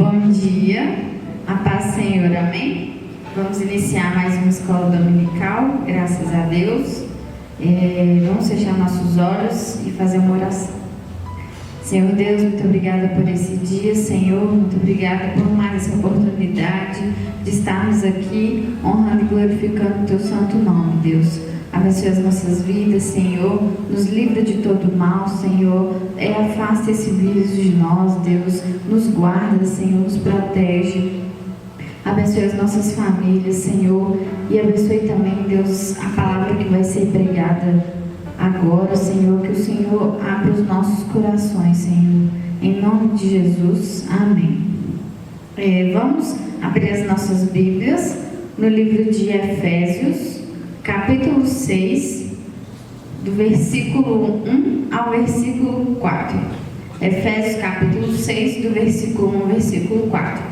Bom dia, a paz Senhor, amém? Vamos iniciar mais uma escola dominical, graças a Deus. Vamos fechar nossos olhos e fazer uma oração. Senhor Deus, muito obrigada por esse dia, Senhor, muito obrigada por mais essa oportunidade de estarmos aqui honrando e glorificando o Teu santo nome, Deus. Abençoe as nossas vidas, Senhor, nos livra de todo mal, Senhor, afasta esse vírus de nós, Deus, nos guarda, Senhor, nos protege, abençoe as nossas famílias, Senhor, e abençoe também, Deus, a palavra que vai ser pregada agora, Senhor, que o Senhor abra os nossos corações, Senhor, em nome de Jesus, amém. Vamos abrir as nossas Bíblias no livro de Efésios, capítulo 6, do versículo 1 ao versículo 4. Efésios, capítulo 6, do versículo 1 ao versículo 4.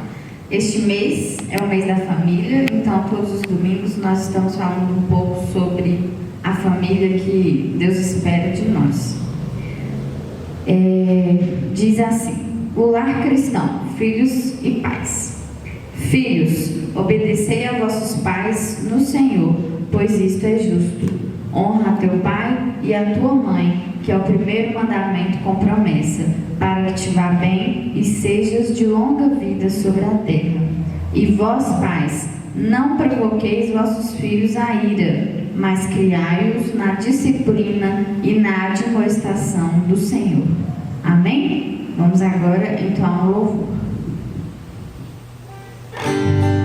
Este mês é o mês da família, então todos os domingos nós estamos falando um pouco sobre a família que Deus espera de nós. Diz assim: o lar cristão, filhos e pais. Filhos, obedecei a vossos pais no Senhor, pois isto é justo. Honra a teu pai e a tua mãe, que é o primeiro mandamento com promessa, para que te vá bem e sejas de longa vida sobre a terra. E vós, pais, não provoqueis vossos filhos à ira, mas criai-os na disciplina e na admoestação do Senhor. Amém? Vamos agora entoar um louvor. Humilhado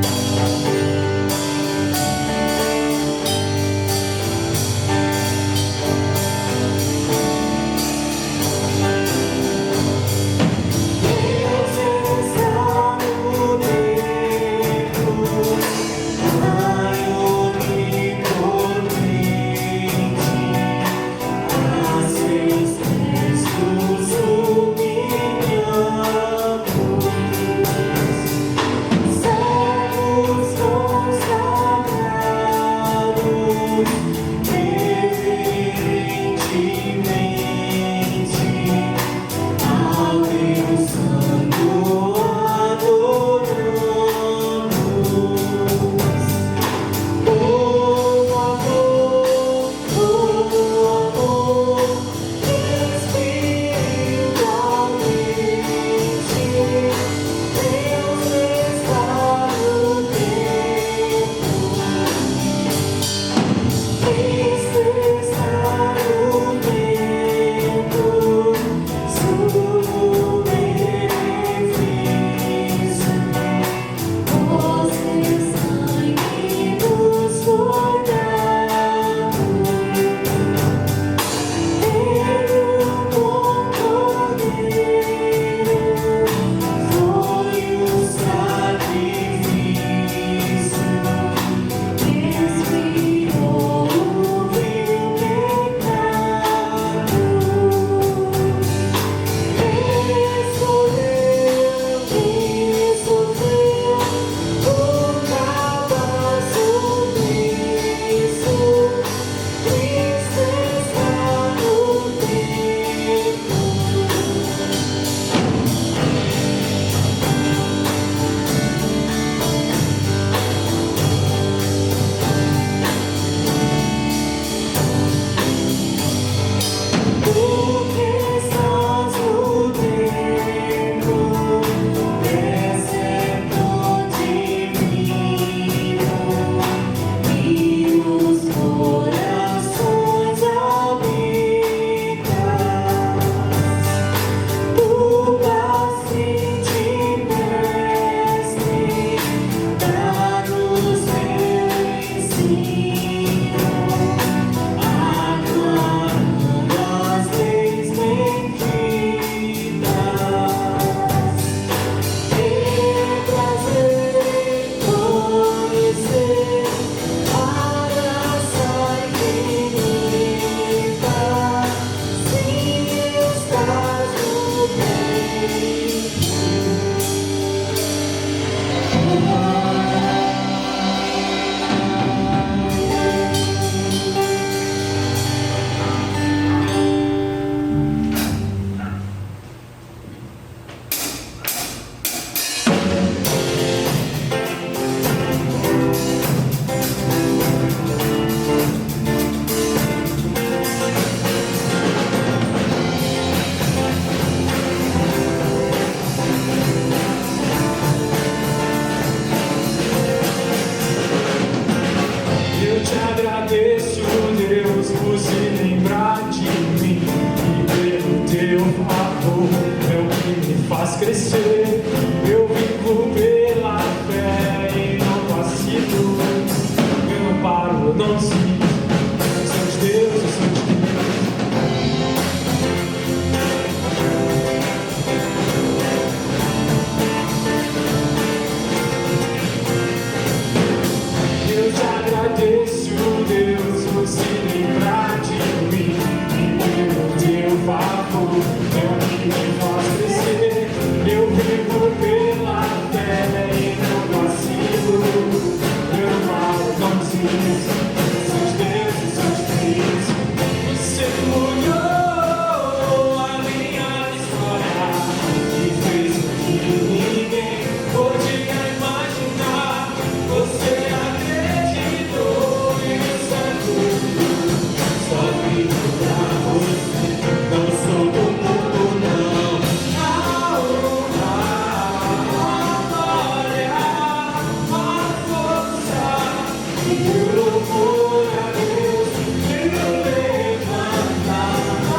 faz crescer. Eu vivo pela fé e não vacilo. Eu não paro, eu não desisto. São os deuses, são os deuses. Eu te agradeço, Deus, por se livrar de mim. E pelo teu favor, é o que me faz crescer. Eu vivo pela fé e não vacilo. Eu não paro, não desisto. São os deuses, são os deuses. Você mudou a minha história e fez o que ninguém podia imaginar. Você acreditou, isso é tudo. Só vivo pra você, não sou do mundo, não. A honra, a glória, a força e o louvor a Deus me levantar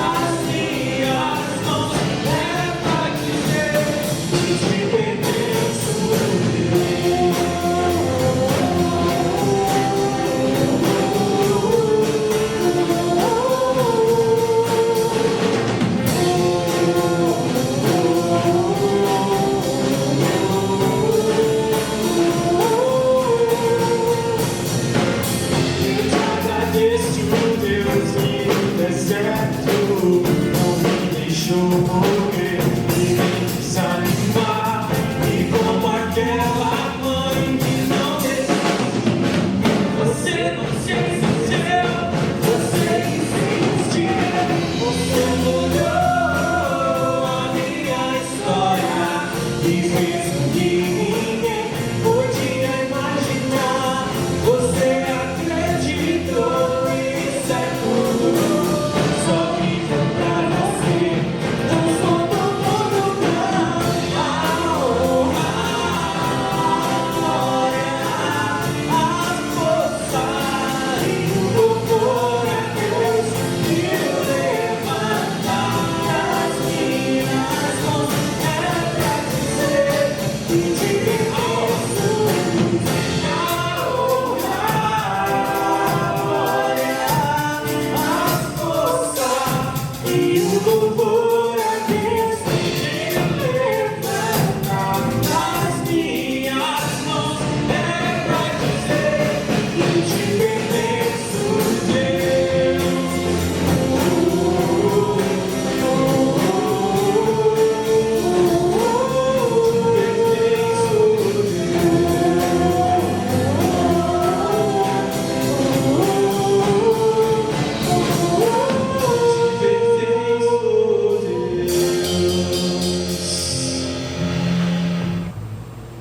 as minhas mãos é pra dizer que te pertenço, eu te agradeço, Deus, que no deserto não me deixou morrer e me desanimar. E como aquela mãe que não desistiu, você não se esqueceu, você insistiu, você mudou a minha história e fez o que ninguém podia imaginar. Você acreditou, isso é tudo. Só vivo pra você, não sou do mundo, não. A honra, a glória, a força e o louvor a Deus me levantar as minhas mãos é pra dizer que te pertenço. A honra, a glória, a força e o louvor a Deus me levantar as minhas mãos é pra dizer que te pertenço, Deus.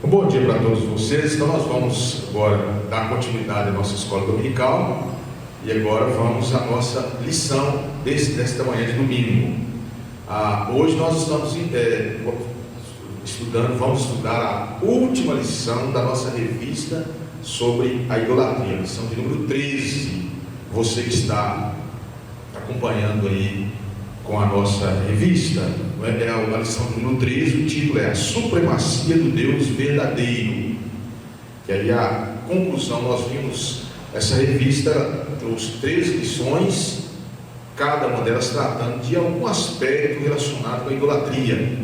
Um bom dia para todos vocês. Então nós vamos agora dar continuidade à nossa escola dominical e agora vamos à nossa lição desta manhã de domingo. Hoje nós estamos vamos estudar a última lição da nossa revista sobre a idolatria, lição de número 13. Você que está acompanhando aí com a nossa revista, é a lição de número 13, o título é A Supremacia do Deus Verdadeiro. E aí a conclusão, nós vimos, essa revista trouxe 13 lições, cada uma delas tratando de algum aspecto relacionado com a idolatria.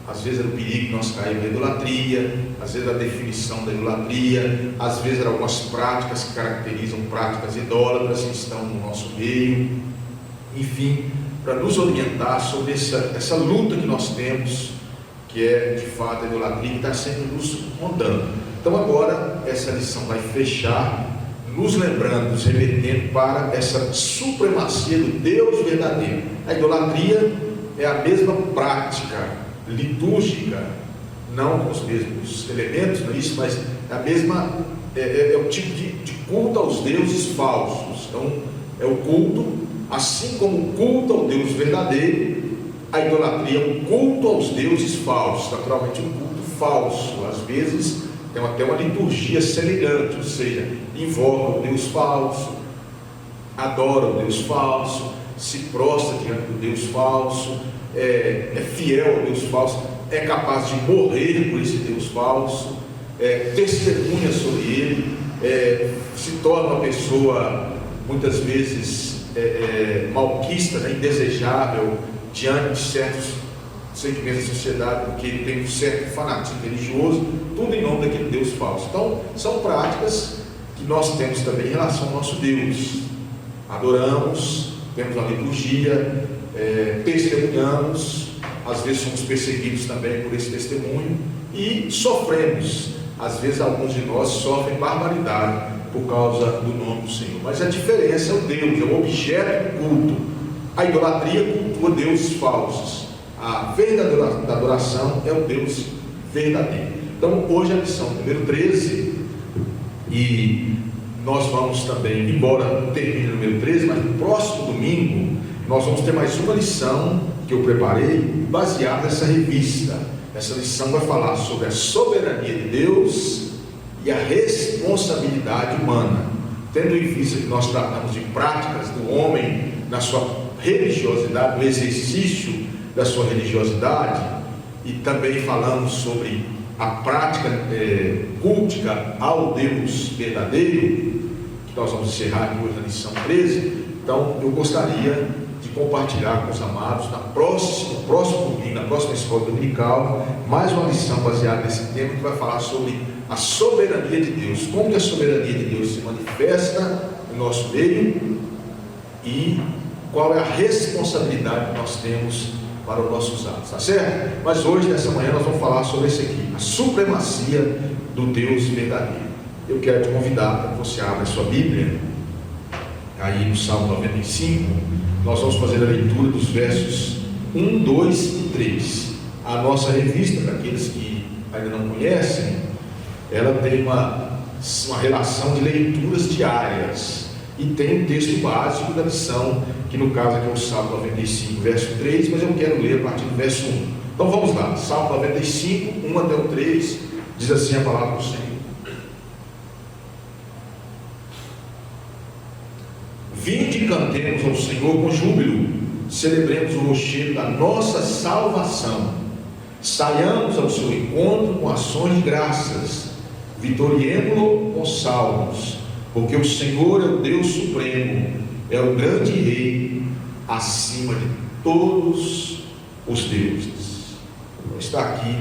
Às vezes era o perigo que nós caímos na idolatria, às vezes a definição da idolatria, às vezes eram algumas práticas que caracterizam práticas idólatras que estão no nosso meio, enfim, para nos orientar sobre essa luta que nós temos, que é de fato a idolatria, que está sempre nos rondando. Então agora essa lição vai fechar, nos lembrando, nos remetendo para essa supremacia do Deus verdadeiro. A idolatria é a mesma prática litúrgica, não com os mesmos elementos, não é isso, mas é a mesma, é o tipo de culto aos deuses falsos. Então é o culto, assim como o culto ao Deus verdadeiro, a idolatria é um culto aos deuses falsos, naturalmente um culto falso. Às vezes tem até uma liturgia semelhante, ou seja, invoca o Deus falso, adora o Deus falso, se prostra diante do Deus falso, é fiel ao Deus falso, é capaz de morrer por esse Deus falso, testemunha sobre ele, se torna uma pessoa muitas vezes malquista, né, indesejável diante de certos segmentos da sociedade, porque ele tem um certo fanatismo religioso, tudo em nome daquele Deus falso. Então, são práticas que nós temos também em relação ao nosso Deus. Adoramos, temos a liturgia, testemunhamos, às vezes somos perseguidos também por esse testemunho e sofremos. Às vezes alguns de nós sofrem barbaridade por causa do nome do Senhor. Mas a diferença é o Deus, é o objeto do culto. A idolatria cultua deuses falsos. A verdadeira adoração é o Deus verdadeiro. Então hoje a lição número 13, e nós vamos também, embora termine o número 13, mas no próximo domingo nós vamos ter mais uma lição que eu preparei baseada nessa revista. Essa lição vai falar sobre a soberania de Deus e a responsabilidade humana, tendo em vista que nós tratamos de práticas do homem na sua religiosidade, no exercício da sua religiosidade, e também falamos sobre a prática cultica ao Deus verdadeiro, que nós vamos encerrar aqui hoje na lição 13. Então eu gostaria de compartilhar com os amados no próximo domingo, na próxima escola dominical, mais uma lição baseada nesse tema, que vai falar sobre a soberania de Deus, como que a soberania de Deus se manifesta no nosso meio e qual é a responsabilidade que nós temos para os nossos atos, tá certo? Mas hoje, nessa manhã, nós vamos falar sobre isso aqui, a supremacia do Deus verdadeiro. Eu quero te convidar para que você abra a sua Bíblia, aí no Salmo 95, nós vamos fazer a leitura dos versos 1, 2 e 3. A nossa revista, para aqueles que ainda não conhecem, ela tem uma relação de leituras diárias e tem um texto básico da lição, que no caso aqui é o Salmo 95, verso 3, mas eu quero ler a partir do verso 1. Então vamos lá, Salmo 95, 1 até o 3, diz assim a palavra do Senhor: Vinde e cantemos ao Senhor com júbilo, celebremos o rochedo da nossa salvação, saiamos ao seu encontro com ações de graças, vitoriemo-lo com salmos, porque o Senhor é o Deus supremo, é o grande Rei, acima de todos os deuses. Então está aqui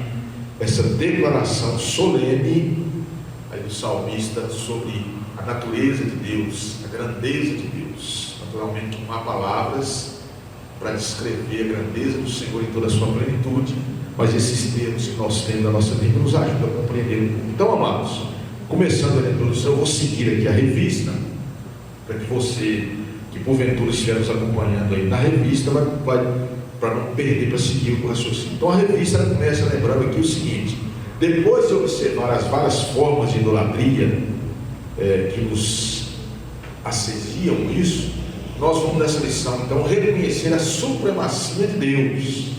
essa declaração solene aí do salmista sobre a natureza de Deus, a grandeza de Deus. Naturalmente não há palavras para descrever a grandeza do Senhor em toda a sua plenitude, mas esses termos que nós temos na nossa língua nos ajudam a compreender um pouco. Então, amados, começando a introdução, eu vou seguir aqui a revista, para que você, que porventura estiver nos acompanhando aí na revista, para não perder, para seguir o raciocínio. Então a revista ela começa lembrando aqui o seguinte: depois de observar as várias formas de idolatria que nos assediam isso, nós vamos nessa lição então reconhecer a supremacia de Deus,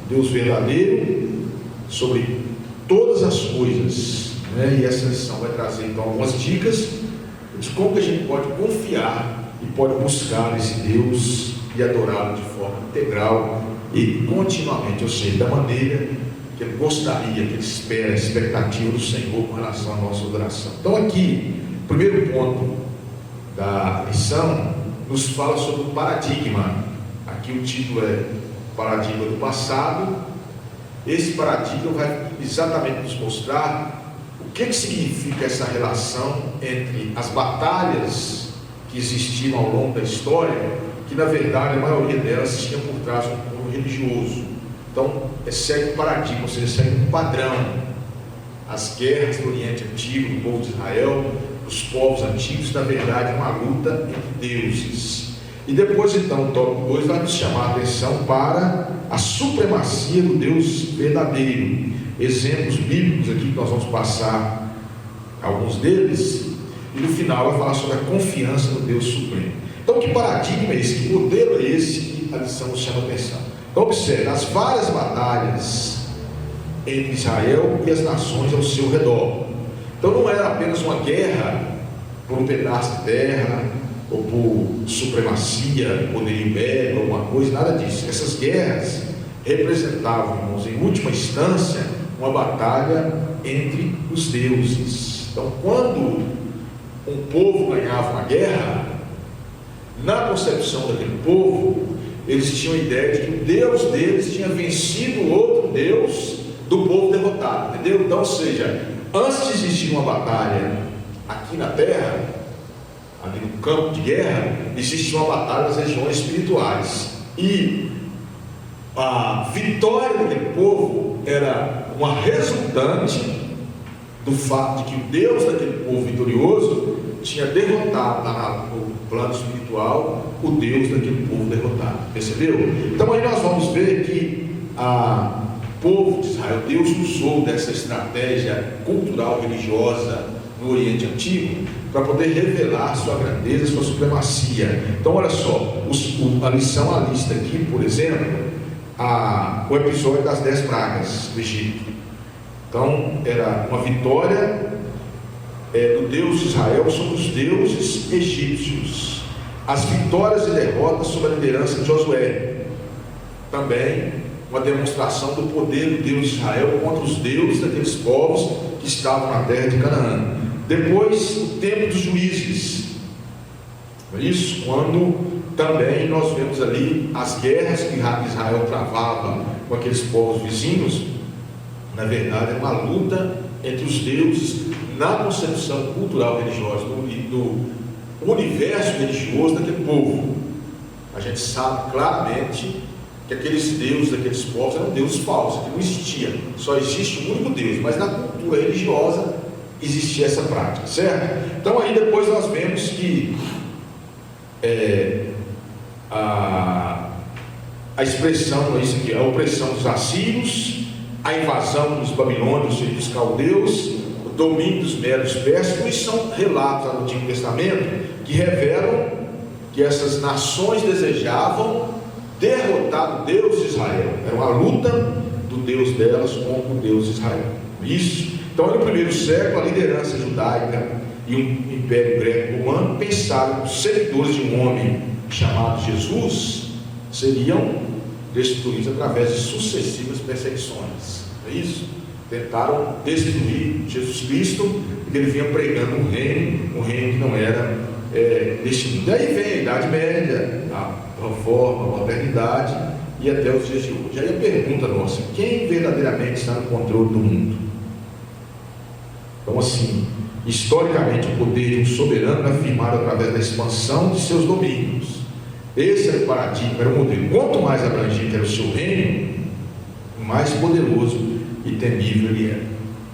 Deus verdadeiro sobre todas as coisas, né? E essa lição vai trazer então algumas dicas de como que a gente pode confiar e pode buscar esse Deus e adorá-lo de forma integral e continuamente, ou seja, da maneira que ele gostaria, que ele espera, a expectativa do Senhor com relação à nossa adoração. Então aqui, o primeiro ponto da lição nos fala sobre o paradigma. Aqui o título é Paradigma do Passado. Esse paradigma vai exatamente nos mostrar o que significa essa relação entre as batalhas que existiam ao longo da história, que na verdade a maioria delas tinha por trás um cunho religioso. Então segue um paradigma, ou seja, segue um padrão. As guerras do Oriente Antigo, do povo de Israel, dos povos antigos, na verdade é uma luta entre deuses. E depois então o tópico 2 vai nos chamar a atenção para a supremacia do Deus verdadeiro. Exemplos bíblicos aqui que nós vamos passar alguns deles, e no final vai falar sobre a confiança no Deus supremo. Então que paradigma é esse? Que modelo é esse que a lição nos chama a atenção? Então observe, as várias batalhas entre Israel e as nações ao seu redor. Então não era apenas uma guerra por um pedaço de terra, ou por supremacia, poderio bélico, alguma coisa, nada disso. Essas guerras representavam, irmãos, em última instância, uma batalha entre os deuses. Então, quando um povo ganhava uma guerra, na concepção daquele povo, eles tinham a ideia de que o Deus deles tinha vencido o outro Deus do povo derrotado, entendeu? Então, ou seja, antes de existir uma batalha aqui na terra, ali no campo de guerra, existia uma batalha nas regiões espirituais, e a vitória daquele povo era uma resultante do fato de que o Deus daquele povo vitorioso tinha derrotado lá no plano espiritual o Deus daquele povo derrotado, percebeu? Então aí nós vamos ver que o povo de Israel, Deus usou dessa estratégia cultural religiosa no Oriente Antigo para poder revelar sua grandeza, sua supremacia. Então olha só, a lição alista aqui, por exemplo, o episódio das 10 pragas do Egito. Então era uma vitória do Deus de Israel sobre os deuses egípcios, as vitórias e derrotas sob a liderança de Josué, também uma demonstração do poder do Deus de Israel contra os deuses daqueles povos que estavam na terra de Canaã. Depois, o tempo dos juízes, isso quando também nós vemos ali as guerras que Israel travava com aqueles povos vizinhos. Na verdade, é uma luta entre os deuses na concepção cultural religiosa do universo religioso daquele povo. A gente sabe claramente que aqueles deuses daqueles povos eram deuses falsos, que não existia, só existe um único Deus, mas na cultura religiosa existia essa prática, certo? Então aí depois nós vemos que a expressão, isso aqui, a opressão dos assírios, a invasão dos babilônios e dos caldeus, o domínio dos medos persas, isso são relatos do Antigo Testamento que revelam que essas nações desejavam derrotar o Deus de Israel. Era uma luta do Deus delas contra o Deus de Israel. Isso. Então, no primeiro século, a liderança judaica e o Império Greco-Romano pensaram que os seguidores de um homem chamado Jesus seriam destruídos através de sucessivas perseguições. É isso? Tentaram destruir Jesus Cristo, porque ele vinha pregando um reino que não era deste mundo. Daí vem a Idade Média, a Reforma, a Modernidade e até os dias de hoje. Aí a pergunta nossa: quem verdadeiramente está no controle do mundo? Então, assim, historicamente, o poder de um soberano é afirmado através da expansão de seus domínios. Esse era o paradigma, era o modelo. Quanto mais abrangente era o seu reino, mais poderoso e temível ele era.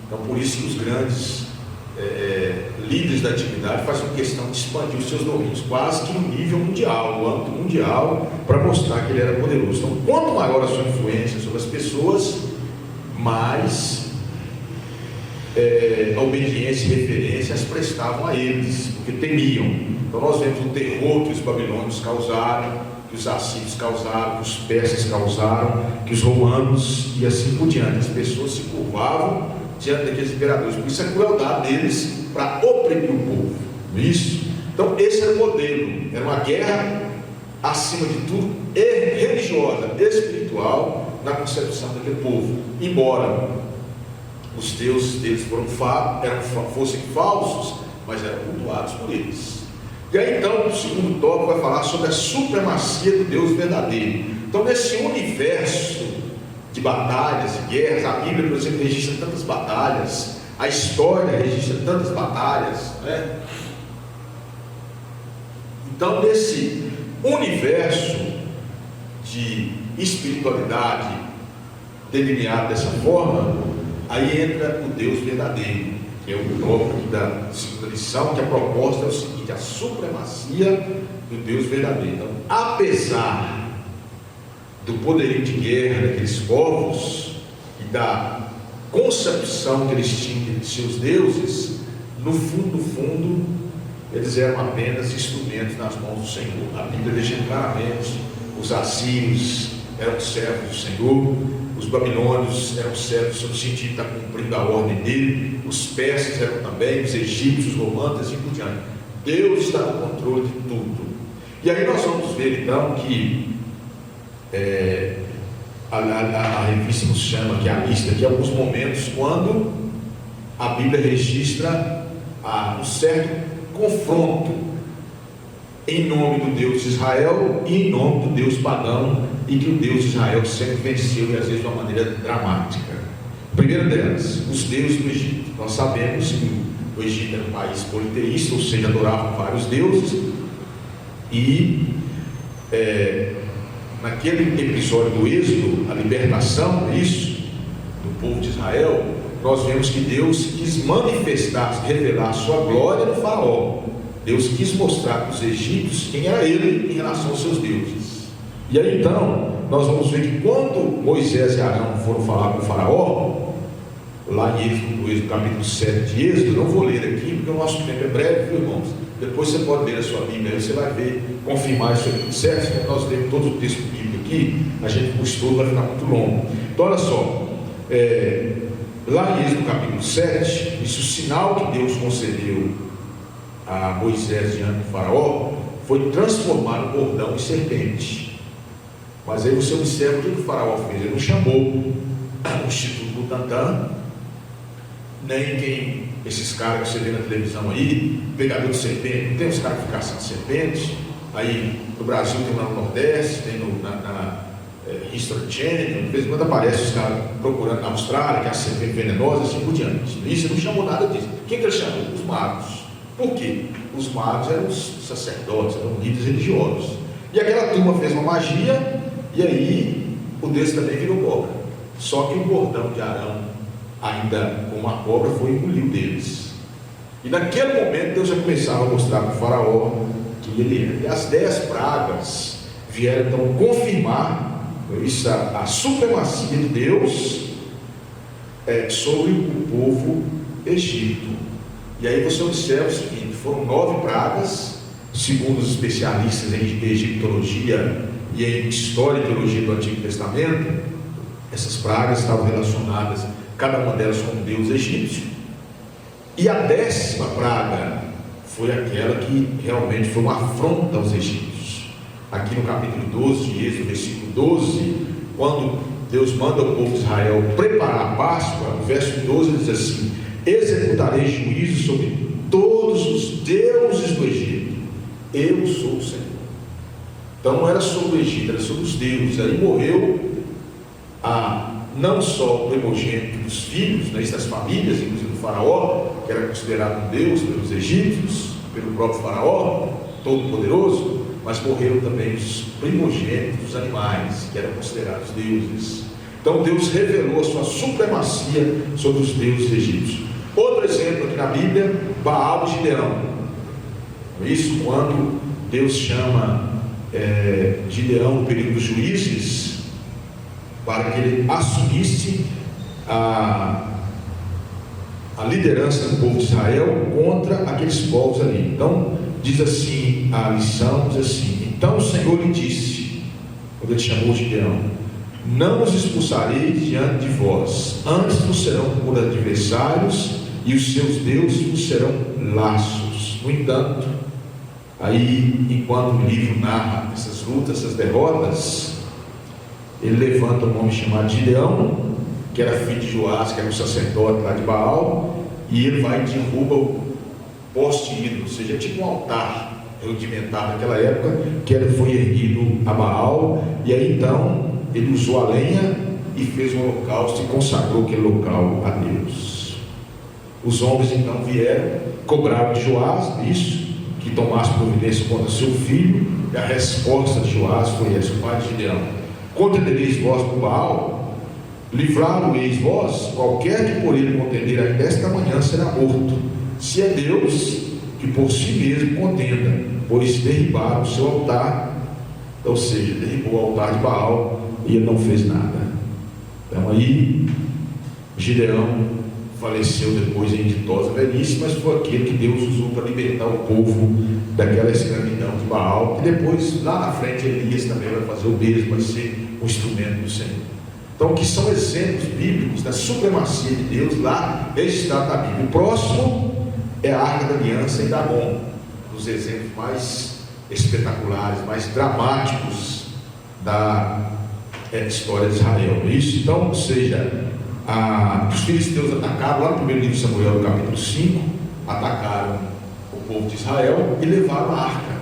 Então, por isso que os grandes líderes da antiguidade faziam questão de expandir os seus domínios, quase que no nível mundial, no âmbito mundial, para mostrar que ele era poderoso. Então, quanto maior a sua influência sobre as pessoas, mais a obediência e referência as prestavam a eles, porque temiam. Então nós vemos o terror que os babilônios causaram, que os assírios causaram, que os persas causaram, que os romanos e assim por diante. As pessoas se curvavam diante daqueles imperadores, por isso a crueldade deles para oprimir o povo. Isso. Então esse era o modelo, era uma guerra acima de tudo religiosa, espiritual, na concepção daquele povo, embora os deuses deles fossem falsos, mas eram cultuados por eles. E aí então o segundo tópico vai falar sobre a supremacia do Deus verdadeiro. Então, nesse universo de batalhas e guerras, a Bíblia, por exemplo, registra tantas batalhas, a história registra tantas batalhas, né? Então, nesse universo de espiritualidade delineado dessa forma, aí entra o Deus verdadeiro, que é o tópico da segunda lição, que a proposta é o seguinte: a supremacia do Deus verdadeiro. Então, apesar do poderio de guerra daqueles povos e da concepção que eles tinham de seus deuses, no fundo, eles eram apenas instrumentos nas mãos do Senhor. A Bíblia deixa claramente: os assírios eram servos do Senhor, os babilônios eram servos no sentido de estar cumprindo a ordem dele, os persas eram também, os egípcios, os romanos e por diante. Deus está no controle de tudo. E aí nós vamos ver então que a revista nos chama, que é a lista, que alguns momentos quando a Bíblia registra um certo confronto em nome do Deus de Israel e em nome do Deus pagão, e que o Deus de Israel sempre venceu, e às vezes de uma maneira dramática. A primeira delas, os deuses do Egito. Nós sabemos que o Egito era um país politeísta, ou seja, adoravam vários deuses, e naquele episódio do Êxodo, a libertação, do povo de Israel, nós vemos que Deus quis manifestar, revelar a sua glória no faraó. Deus quis mostrar para os egípcios quem era ele em relação aos seus deuses. E aí então, nós vamos ver que quando Moisés e Arão foram falar com o faraó, lá em Êxodo, capítulo 7 de Êxodo, não vou ler aqui, porque o nosso tempo é breve, viu, irmãos? Depois você pode ler a sua Bíblia, aí você vai ver, confirmar isso aqui, certo? Nós lemos todo o texto bíblico aqui, o estudo vai ficar muito longo. Então, olha só, lá em Êxodo capítulo 7, isso, o sinal que Deus concedeu a Moisés diante do faraó foi transformar o bordão em serpente. Mas aí você observa o que o faraó fez. Ele não chamou o Instituto Butantan, nem esses caras que você vê na televisão aí, pegador de serpente. Não tem os caras que caçam serpente. Aí no Brasil tem lá no Nordeste, tem na History Channel, de vez em quando aparece os caras procurando na Austrália, que é a serpente venenosa, assim por diante. Isso ele não chamou nada disso. Quem que ele chamou? Os magos. Por quê? Os magos eram os sacerdotes, eram líderes religiosos. E aquela turma fez uma magia, e aí o Deus também virou cobra. Só que o bordão de Arão, ainda com uma cobra, foi engolido deles. E naquele momento Deus já começava a mostrar para o faraó que ele era. E as 10 pragas vieram então confirmar a supremacia de Deus sobre o povo egípcio. E aí você observa o seguinte: foram 9 pragas, segundo os especialistas em egiptologia e em história e teologia do Antigo Testamento. Essas pragas estavam relacionadas, cada uma delas com um deus egípcio. E a 10ª praga foi aquela que realmente foi uma afronta aos egípcios. Aqui no capítulo 12 de Êxodo, versículo 12, quando Deus manda o povo de Israel preparar a Páscoa, no verso 12 ele diz assim: executarei juízo sobre todos os deuses do Egito, eu sou o Senhor. Então não era sobre o Egito, era sobre os deuses. Aí morreu não só o primogênito dos filhos, das famílias, inclusive do faraó, que era considerado um deus pelos egípcios, pelo próprio faraó, todo poderoso, mas morreram também os primogênitos dos animais, que eram considerados deuses. Então Deus revelou a sua supremacia sobre os deuses egípcios. Outro exemplo aqui na Bíblia, Baal e Gideão. Isso quando Deus chama Gideão no período dos juízes, para que ele assumisse a liderança do povo de Israel contra aqueles povos ali. Então diz assim a lição, diz assim: então o Senhor lhe disse, quando ele chamou Gideão: não os expulsarei diante de vós, antes vos serão por adversários, e os seus deuses vos serão laços. No entanto, aí, enquanto o livro narra essas lutas, essas derrotas, ele levanta um homem chamado Gideão, que era filho de Joás, que era um sacerdote lá de Baal, e ele vai e derruba o poste ídolo, ou seja, tipo um altar rudimentar naquela época, que foi erguido a Baal. E aí então ele usou a lenha e fez um holocausto e consagrou aquele local a Deus. Os homens então vieram, cobraram de Joás isso, que tomasse providência contra seu filho, e a resposta de Joás foi essa: o pai de Gideão: contendereis vós por Baal? Livrá-lo-eis vós? Qualquer que por ele contender ainda esta manhã será morto. Se é Deus, que por si mesmo contenda, pois derribaram o seu altar. Ou seja, derribou o altar de Baal e ele não fez nada. Então aí Gideão faleceu depois em ditosa velhice, mas foi aquele que Deus usou para libertar o povo daquela escravidão de Baal, e depois lá na frente Elias também vai fazer o mesmo, vai ser um instrumento do Senhor. Então, que são exemplos bíblicos da supremacia de Deus lá registrado na Bíblia. O próximo é a Arca da Aliança em Dagon, dos exemplos mais espetaculares, mais dramáticos da história de Israel. Isso, então, ou seja, os filisteus atacaram lá no primeiro livro de Samuel, no capítulo 5, atacaram o povo de Israel e levaram a arca.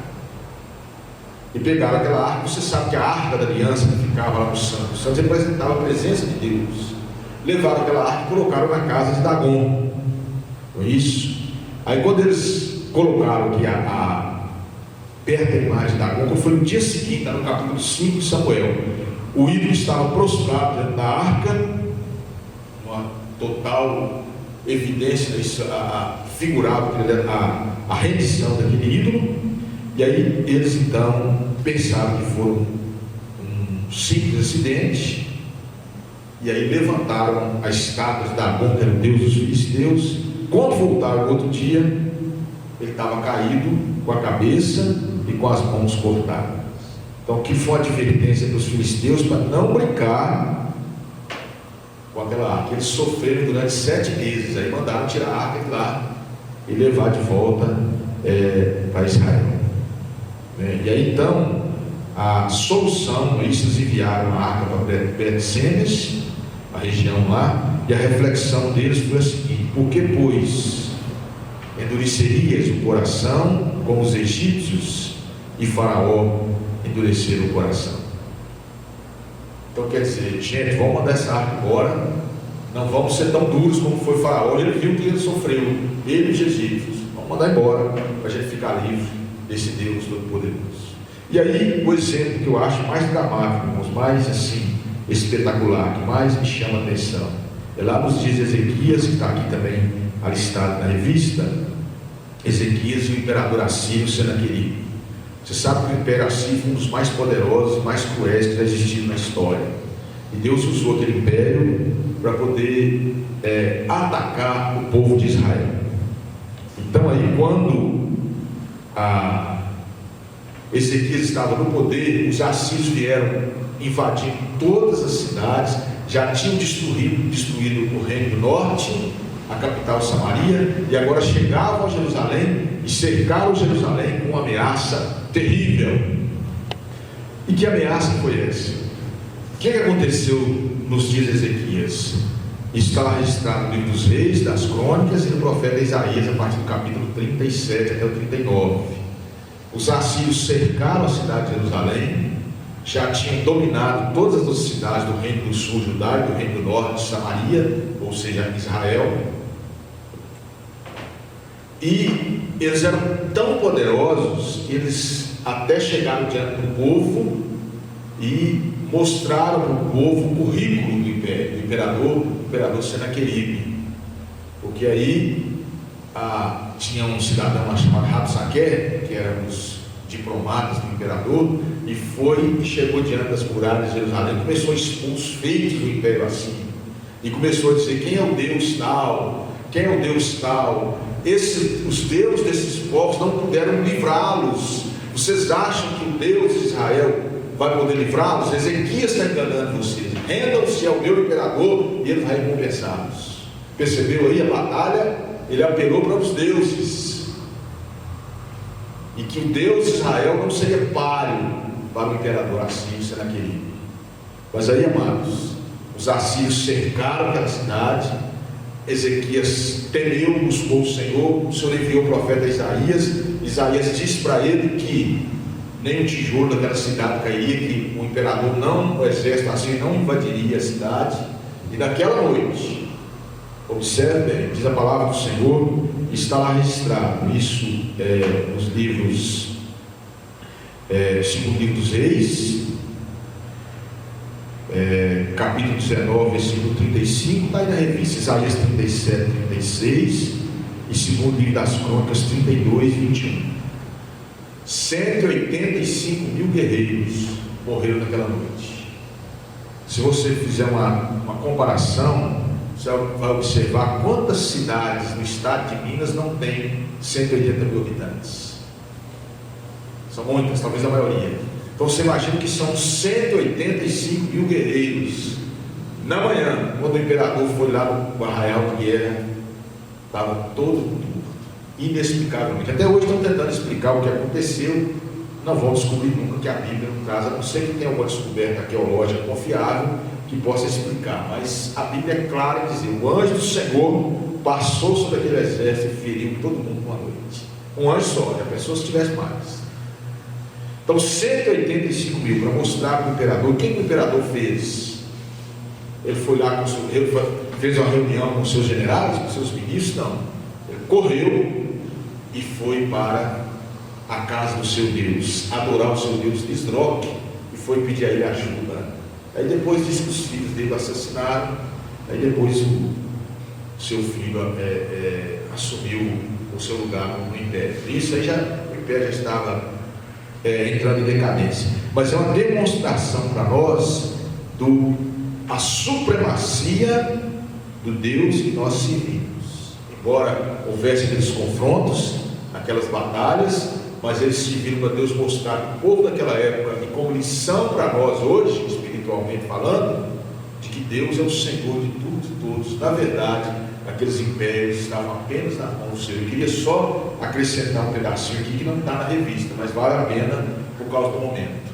E pegaram aquela arca. Você sabe que a arca da aliança que ficava lá no Santo dos Santos representava a presença de Deus. Levaram aquela arca e colocaram na casa de Dagon. Foi isso. Aí quando eles colocaram aqui perto da imagem de Dagon, quando foi no dia seguinte, no capítulo 5 de Samuel, o ídolo estava prostrado dentro da arca, uma total evidência, isso figurava a rendição daquele ídolo. E aí eles então pensaram que foi um simples acidente, e aí levantaram a estátua de Dagon, que era o deus dos filisteus. Quando voltaram no outro dia, ele estava caído, com a cabeça e com as mãos cortadas. Então, que foi a advertência dos filisteus para não brincar com aquela arca. Eles sofreram durante 7 meses, aí mandaram tirar a arca de lá e levar de volta para Israel. E aí então a solução, eles enviaram a arca para Bet-Semes, a região lá, e a reflexão deles foi a seguinte: por que, pois, endurecerias o coração como os egípcios, e Faraó endureceram o coração? Então quer dizer, gente, vamos mandar essa arca embora, não vamos ser tão duros como foi Faraó. Ele viu que ele sofreu, ele e os egípcios. Vamos mandar embora para a gente ficar livre desse Deus Todo-Poderoso. E aí o exemplo que eu acho mais dramático, irmãos, mais assim espetacular, que mais me chama a atenção, é lá nos dias de Ezequias, que está aqui também alistado na revista. Ezequias e o imperador assírio Senaqueribe. Você sabe que o Império Assírio foi um dos mais poderosos, mais cruéis que já existiram na história. E Deus usou aquele império para poder atacar o povo de Israel. Então aí, quando Ezequias estava no poder, os assírios vieram invadindo todas as cidades, já tinham destruído o reino do norte, a capital Samaria, e agora chegavam a Jerusalém e cercaram Jerusalém com uma ameaça terrível. E que ameaça foi essa? O que aconteceu nos dias de Ezequias? Está registrado no livro dos Reis, das Crônicas e no profeta Isaías, a partir do capítulo 37 até o 39. Os assírios cercaram a cidade de Jerusalém, já tinham dominado todas as outras cidades do reino do sul, Judá, e do reino do norte, Samaria, ou seja, Israel. E eles eram tão poderosos que eles até chegaram diante do povo e mostraram para o povo o currículo do imperador Senaqueribe. Porque aí tinha um cidadão chamado Rabsaquer, que era um dos diplomatas do imperador, e chegou diante das muralhas de Jerusalém, começou a expor os feitos do Império Assírio, e começou a dizer: quem é o Deus tal, quem é o Deus tal. Os deuses desses povos não puderam livrá-los. Vocês acham que o Deus de Israel vai poder livrá-los? Ezequias está enganando vocês. Rendam-se ao meu imperador e ele vai recompensá-los. Percebeu aí a batalha? Ele apelou para os deuses, e que o Deus de Israel não seria páreo para o imperador assírio Senaqueribe. Mas aí, amados, os assírios cercaram aquela cidade. Ezequias temeu, buscou o Senhor enviou o profeta Isaías. Isaías disse para ele que nem um tijolo daquela cidade cairia, que o imperador o exército assírio não invadiria a cidade. E naquela noite, observe bem, diz a palavra do Senhor, está lá registrado isso nos livros, segundo livro dos Reis, capítulo 19, versículo 35, está aí na revista Isaías 37, 36, e segundo livro das Crônicas 32, 21. 185 mil guerreiros morreram naquela noite. Se você fizer uma comparação, você vai observar quantas cidades no estado de Minas não tem 180 mil habitantes. São muitas, talvez a maioria. Então você imagina que são 185 mil guerreiros. Na manhã, quando o imperador foi lá no arraial de guerra, estava todo mundo morto. inexplicavelmente. Até hoje estão tentando explicar o que aconteceu, não vão descobrir nunca, que a Bíblia não traz, a não ser que tenha alguma descoberta arqueológica confiável que possa explicar, mas a Bíblia é clara em dizer: o anjo do Senhor passou sobre aquele exército e feriu todo mundo uma noite. Um anjo só, já pensou se tivesse mais? Então 185 mil, para mostrar para o imperador. O que o imperador fez? Ele foi lá, fez uma reunião com seus generais, com seus ministros? Não, ele correu e foi para a casa do seu Deus, adorar o seu Deus Nisroque, e foi pedir a ele ajuda. Aí depois disse que os filhos dele assassinaram. Aí depois o seu filho assumiu o seu lugar no império. Isso aí o império já estava entrando em decadência. Mas é uma demonstração para nós a supremacia do Deus que nós servimos. Embora houvesse aqueles confrontos, aquelas batalhas, mas eles serviram para Deus mostrar para o povo daquela época, e como lição para nós hoje, espiritualmente falando, de que Deus é o Senhor de tudo e todos. Na verdade, aqueles impérios estavam apenas na mão do Senhor. Eu queria só acrescentar um pedacinho aqui que não está na revista, mas vale a pena por causa do momento.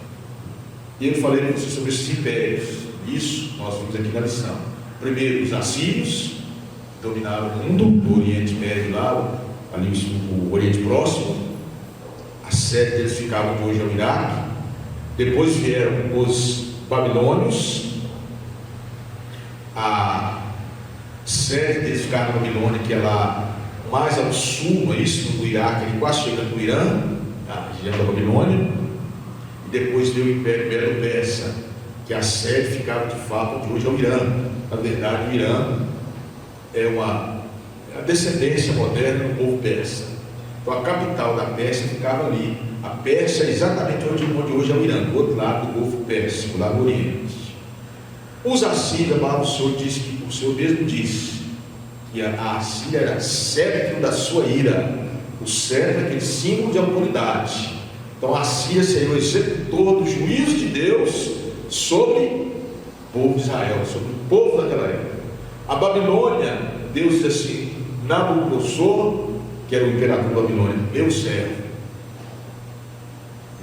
E eu falei para vocês sobre esses impérios. Isso nós vimos aqui na lição. Primeiro, os assírios dominaram o mundo, o Oriente Médio lá, ali o Oriente Próximo. A sede deles ficava onde hoje é o Iraque. Depois vieram os babilônios. A sede deles ficava na Babilônia, que é lá mais ao sul, não é isso? No Iraque, ele quase chegando no Irã, a região da Babilônia. E depois veio o Império Medo-Persa, que a sede ficava de fato onde hoje é o Irã. Na verdade, o Irã é a descendência moderna do povo persa. Então a capital da Pérsia ficava ali. A Pérsia é exatamente onde hoje é o Irã, do outro lado do Golfo Pérsico, lá no Oriente. Os assírios, o Senhor disse que o Senhor mesmo disse que a Assíria era cetro da sua ira. O cetro é aquele símbolo de autoridade. Então a Assíria seria o executor do juízo de Deus sobre o povo de Israel, sobre o povo daquela época. A Babilônia, Deus diz assim: Nabucodonosor, que era o imperador da Babilônia, meu servo.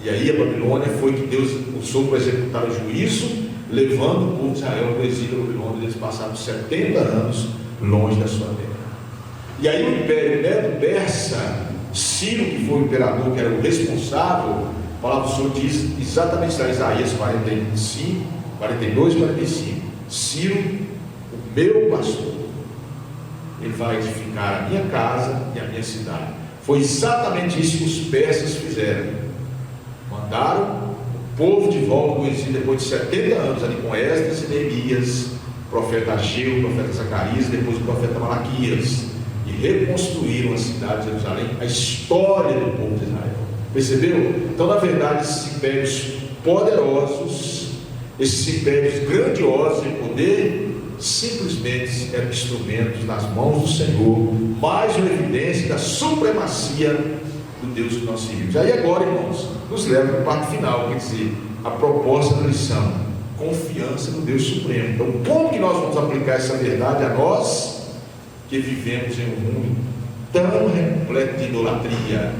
E aí a Babilônia foi que Deus usou para executar o juízo, levando o povo de Israel para o exílio da Babilônia. Eles passaram 70 anos longe da sua terra. E aí o Império Medo-Persa, Ciro, que foi o imperador, que era o responsável, a palavra do Senhor diz exatamente isso, Isaías 45, 42, 45. Ciro, o meu pastor, ele vai edificar a minha casa e a minha cidade. Foi exatamente isso que os persas fizeram. Mandaram o povo de volta do exílio depois de 70 anos, ali com Esdras e Neemias, o profeta Ageu, o profeta Zacarias, depois o profeta Malaquias, e reconstruíram a cidade de Jerusalém, a história do povo de Israel. Percebeu? Então, na verdade, esses impérios poderosos, esses impérios grandiosos em poder, simplesmente eram instrumentos nas mãos do Senhor, mais uma evidência da supremacia do Deus que nós servimos. Aí agora, irmãos, nos leva para a parte final, quer dizer, a proposta da lição: confiança no Deus Supremo. Então, como que nós vamos aplicar essa verdade a nós que vivemos em um mundo tão repleto de idolatria?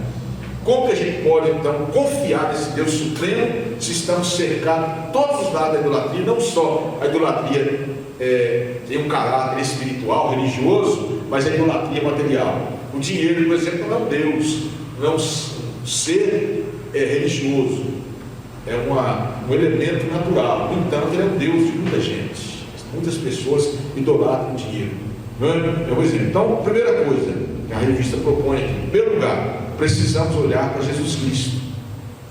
Como que a gente pode então confiar nesse Deus Supremo se estamos cercados de todos os lados da idolatria? Não só a idolatria tem um caráter espiritual, religioso, mas a idolatria material. O dinheiro, por exemplo, não é um Deus, não é um ser religioso, é um elemento natural. No entanto, ele é um Deus de muita gente. Muitas pessoas idolatram o dinheiro. É um exemplo. Então, a primeira coisa que a revista propõe aqui, em primeiro lugar, precisamos olhar para Jesus Cristo.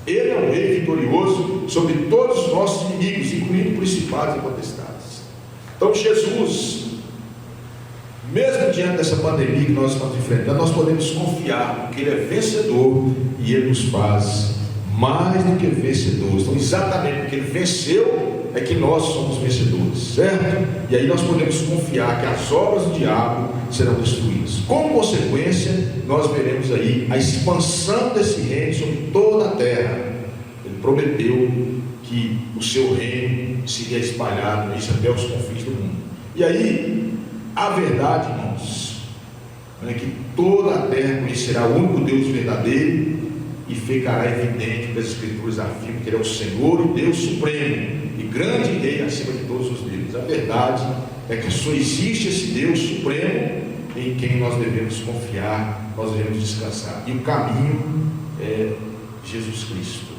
Ele é um rei vitorioso sobre todos os nossos inimigos, incluindo principados e potestades. Então Jesus, mesmo diante dessa pandemia que nós estamos enfrentando, nós podemos confiar que Ele é vencedor e Ele nos faz mais do que vencedores. Então, exatamente porque Ele venceu, é que nós somos vencedores, certo? E aí nós podemos confiar que as obras do diabo serão destruídas. Como consequência, nós veremos aí a expansão desse reino sobre toda a terra. Ele prometeu que o seu reino seria espalhado isso até os confins do mundo. E aí, a verdade, irmãos, que toda a terra conhecerá o único Deus verdadeiro e ficará evidente que as Escrituras afirmam que Ele é o Senhor e Deus Supremo e grande Rei acima de todos os deuses. A verdade é que só existe esse Deus Supremo em quem nós devemos confiar, nós devemos descansar. E o caminho é Jesus Cristo.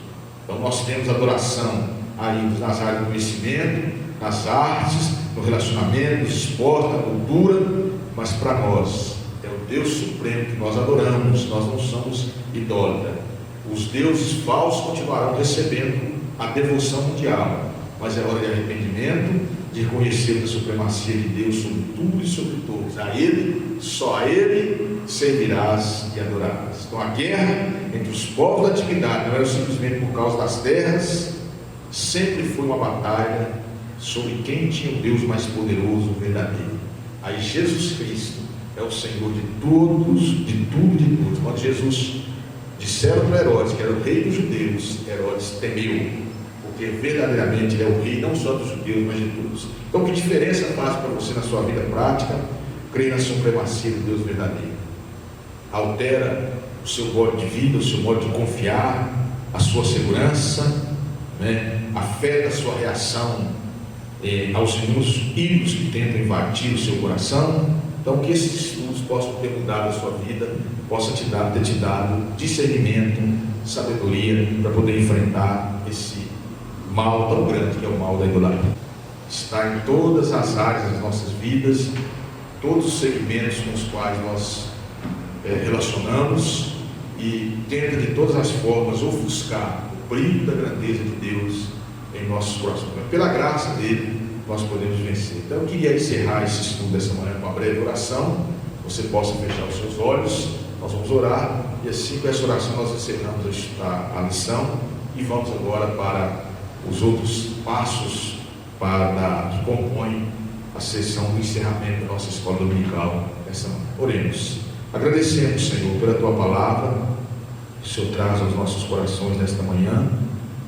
Então nós temos adoração aí nas áreas do conhecimento, nas artes, no relacionamento, no esporte, na cultura, mas para nós é o Deus Supremo que nós adoramos. Nós não somos idólatras. Os deuses falsos continuarão recebendo a devoção mundial, mas é hora de arrependimento, de reconhecer a supremacia de Deus sobre tudo e sobre todos. A Ele, só a Ele servirás e adorarás. Então a guerra entre os povos da antiguidade não era simplesmente por causa das terras, sempre foi uma batalha sobre quem tinha o Deus mais poderoso, verdadeiro. Aí Jesus Cristo é o Senhor de todos, de tudo e de todos. Quando Jesus disseram para Herodes que era o rei dos judeus, Herodes temeu, porque verdadeiramente Ele é o rei não só dos judeus, mas de todos. Então que diferença faz para você na sua vida prática crer na supremacia do Deus verdadeiro? Altera o seu modo de vida, o seu modo de confiar, a sua segurança, afeta a sua reação aos inúmeros ídolos que tentam invadir o seu coração. Então que esses estudos possam ter mudado a sua vida, possam ter te dado discernimento, sabedoria para poder enfrentar esse mal tão grande que é o mal da idolatria. Está em todas as áreas das nossas vidas, todos os segmentos com os quais nós relacionamos, e tenta de todas as formas ofuscar o brilho da grandeza de Deus em nossos corações. Mas pela graça dele nós podemos vencer. Então eu queria encerrar esse estudo dessa manhã com uma breve oração. Você possa fechar os seus olhos, nós vamos orar, e assim com essa oração nós encerramos a lição e vamos agora para os outros passos que compõem a sessão do encerramento da nossa escola dominical essa manhã. Oremos. Agradecemos, Senhor, pela Tua palavra que o Senhor traz aos nossos corações nesta manhã,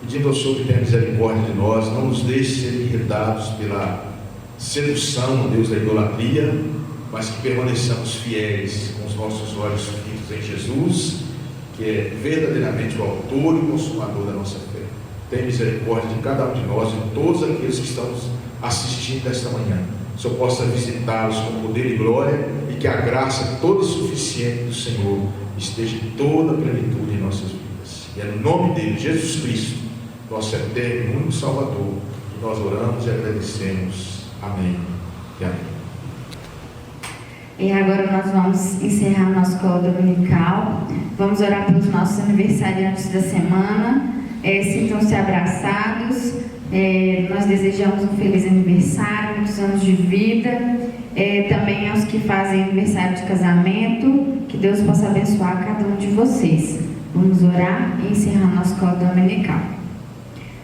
pedindo ao Senhor que tenha misericórdia de nós, não nos deixe ser enredados pela sedução, Deus, da idolatria, mas que permaneçamos fiéis com os nossos olhos fitos em Jesus, que é verdadeiramente o autor e consumador da nossa fé. Tenha misericórdia de cada um de nós e de todos aqueles que estão nos assistindo esta manhã. Que o Senhor possa visitá-los com poder e glória, e que a graça toda suficiente do Senhor esteja em toda a plenitude em nossas vidas. E é no nome dele, Jesus Cristo, nosso eterno e único Salvador, que nós oramos e agradecemos. Amém e amém. E agora nós vamos encerrar nossa escola dominical. Vamos orar pelos nossos aniversariantes da semana. Sintam-se abraçados. Nós desejamos um feliz aniversário, muitos anos de vida. Também aos que fazem aniversário de casamento, que Deus possa abençoar cada um de vocês. Vamos orar e encerrar nossa escola dominical.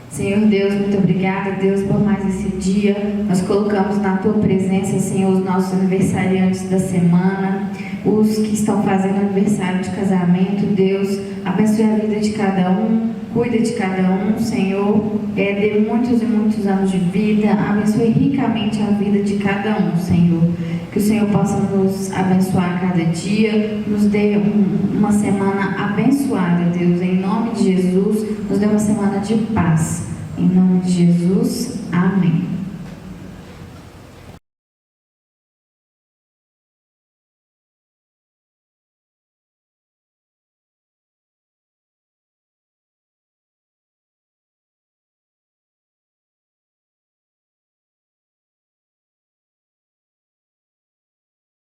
Senhor Deus, muito obrigada, Deus, por mais esse dia. Nós colocamos na Tua presença, Senhor, os nossos aniversariantes da semana, os que estão fazendo aniversário de casamento. Deus, abençoe a vida de cada um, cuida de cada um, Senhor, dê muitos e muitos anos de vida, abençoe ricamente a vida de cada um, Senhor. Que o Senhor possa nos abençoar cada dia, nos dê uma semana abençoada, Deus, em nome de Jesus, nos dê uma semana de paz. Em nome de Jesus, amém.